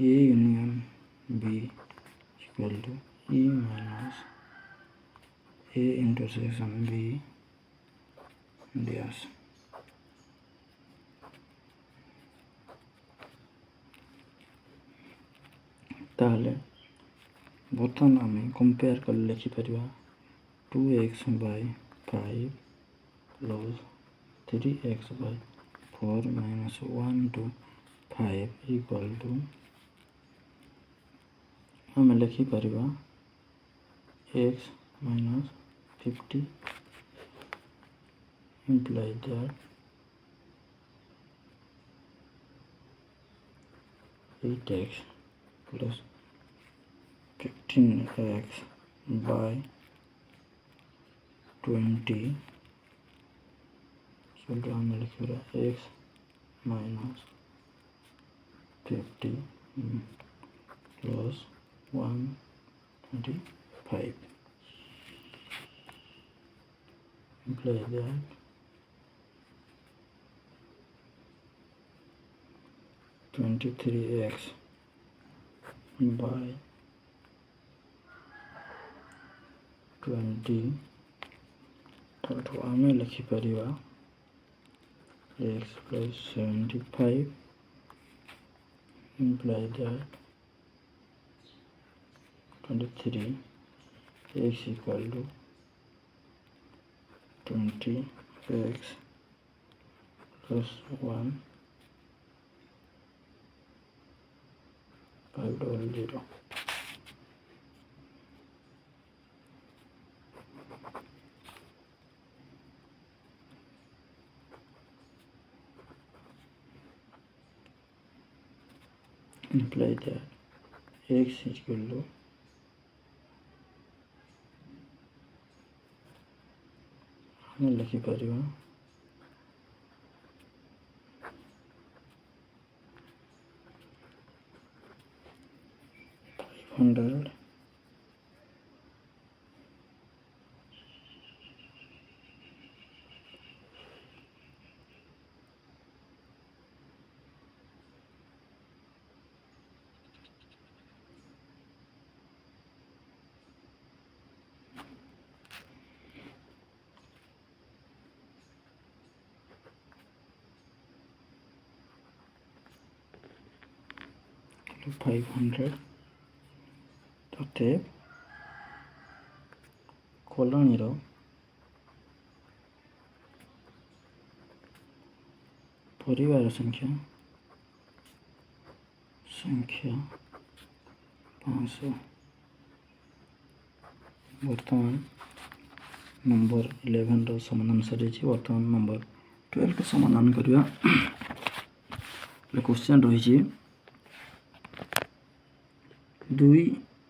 A union B equal to E minus A intersection B dash। ताहले बर्तमान आम कंपेयर कर लिखिपर 2x/5 plus 3x/4 minus 1/5 equal to आम लिखिपर x minus 50 imply that 8x plus 15x by 20 equal to आम लिखिपर x minus 50 plus 1/25 imply that 23x by 20 तो आम लिखिपर x plus 75 imply that 23 x equal to 20x plus 1 500। imply that x equal to हम लिखिपर 500 तथे कॉलोनीर परिवार संख्या 500। बर्तमान number 11 समाधान सारी बर्तमान नंबर 12 समाधान करवा। क्वेश्चन रही 2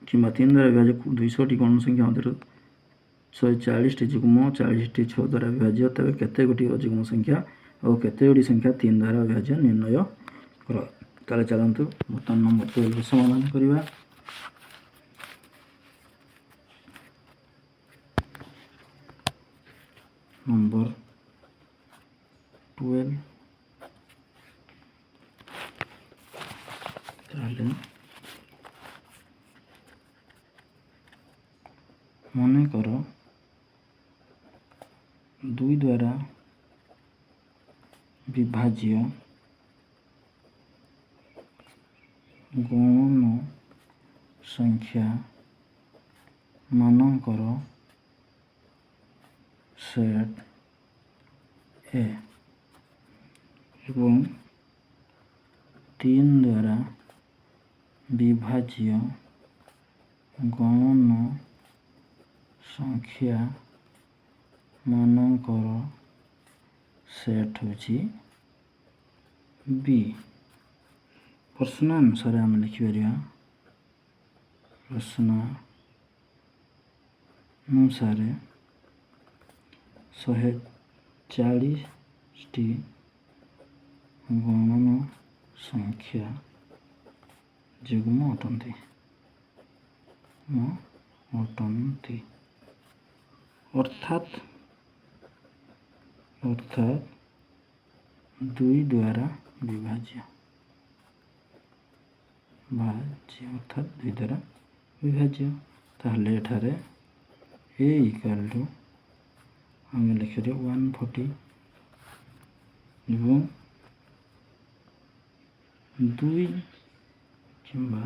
कि 3 द्वारा विभाज्य 200 गण संख्या मध्य 140 जुग्म 40 6 द्वारा विभाज्य तेज केते गोटी अजुग्म संख्या और केते गोटी संख्या 3 द्वारा विभाज्य निर्णय कर। ताले चलतु बर्तमान नंबर 12 समाधान करवा। नंबर 12 मन कर 2 द्वारा विभाज्य गौण संख्या मानकर सेट ए एवं 3 द्वारा विभाज्य गौण संख्या मानकर सेट होची बी। प्रश्न अनुसार आम लिखिपर प्रश्न अनुसार 140ଟି ଗଣନ ସଂଖ୍ୟା ଯୁଗ୍ମ ଅଟନ୍ତି। ଅର୍ଥାତ୍ 2 ଦ୍ୱାରା ବିଭାଜ୍ୟ। ତାହେଲେ ଏଠାରେ a ଇକ୍ୱାଲ୍ ଟୁ ଆମେ ଲେଖିବା 140 ଏବଂ 2 କିମ୍ବା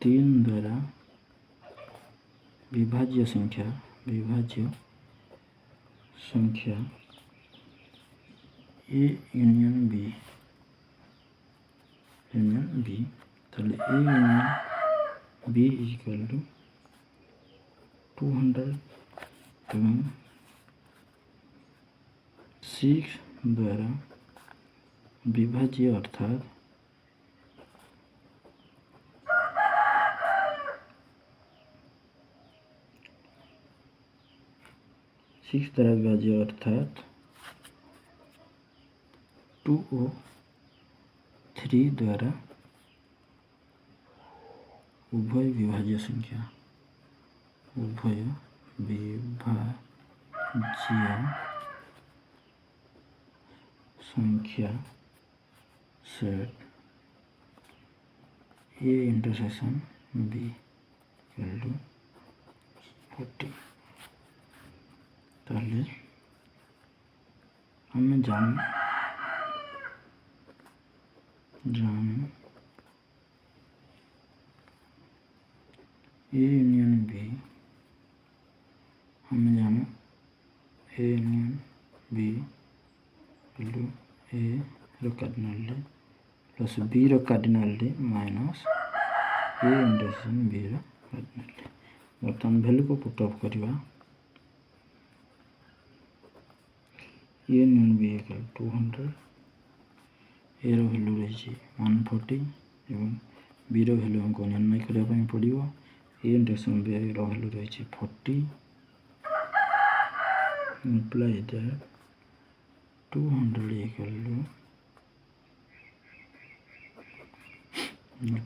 3 ଦ୍ୱାରା ବିଭାଜ୍ୟ ସଂଖ୍ୟା a ୟୁନିୟନ୍ b ତାହେଲେ a union b equal to 200 ଏବଂ 6 ଦ୍ୱାରା ବିଭାଜ୍ୟ ଅର୍ଥାତ୍ 2 ଓ 3 ଦ୍ୱାରା ଉଭୟ ବିଭାଜ୍ୟ ସଂଖ୍ୟା set a intersection b equal to 40। ତାହେଲେ ଆମେ ଜାଣୁ a union b equal to a ର କାର୍ଡ଼ିନାଲ୍ ପ୍ଲସ୍ b ର cardinal minus a intersection b ର କାର୍ଡ଼ିନାଲ୍। ବର୍ତ୍ତମାନ ଭ୍ୟାଲୁକୁ ପୁଟ୍ ଅଫ୍ କରିବା। a union b equal 200, a ର ଭ୍ୟାଲୁ ରହିଛି 140 ଏବଂ b ର ଭ୍ୟାଲୁ ଆମକୁ ନିର୍ଣ୍ଣୟ କରିବା ପାଇଁ ପଡ଼ିବ। a ଇଣ୍ଟରସେକ୍ସନ୍ b ର ଭ୍ୟାଲୁ ରହିଛି 40, imply that 200 equal to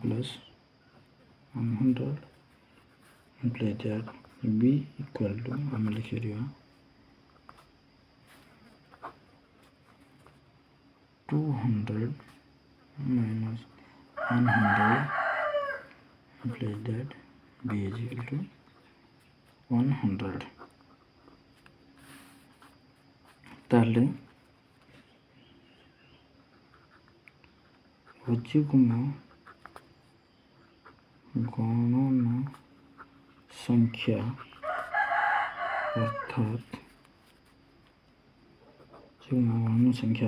plus 100, imply that b equal to हम लिख रहा 200 minus 100, imply that b is equal to 100। ताले যুগ্ম গণন সংখ্যা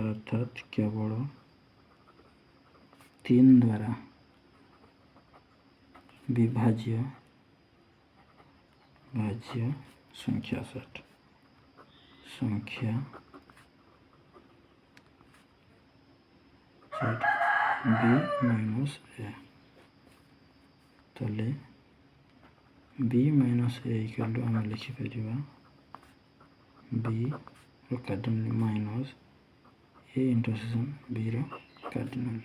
অর্থাৎ কেবল 3 द्वारा विभाज्य संख्या सेट b माइनस a। ताले b minus a equal to हम लिखिपर b रो cardinal minus a intersection b रो कार्डिनल।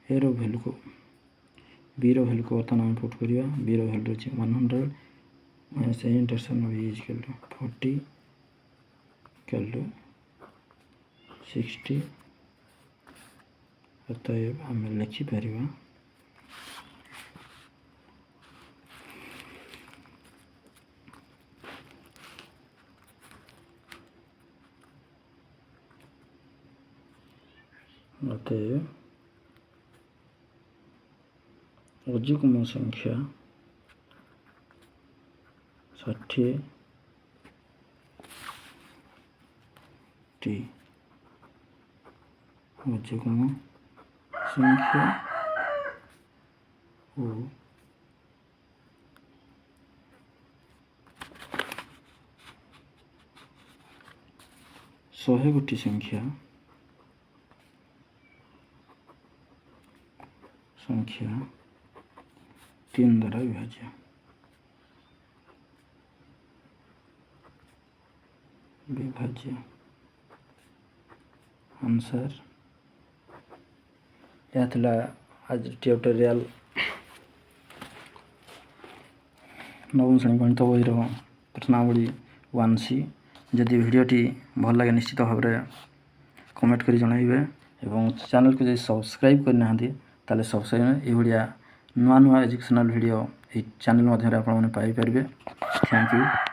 a रो वैल्यू को b रो वैल्यू को बर्तमान हम पुट करिया। b रो वैल्यू अछि 100 minus a intersection b equal to 40 equal to 60। अतएव आम लिखिपर अयुग्म संख्या 60टी अयुग्म संख्या ओ 100 गोटी संख्या 3 द्वारा विभाज्य। विभाज्य आंसर यह थिला आज ट्यूटोरियल नवम श्रेणी गणित बही प्रश्नावली 1C जदि भिडियोटी भल लगे निश्चित भाव में कमेंट कर जनइबे एवं चैनल को जो सब्सक्राइब करना ताले सब्सक्राइब ये नुआ नुआ एजुकेशनल वीडियो ये चैनल मध्य आपण मैंने पाई पारे। Thank you.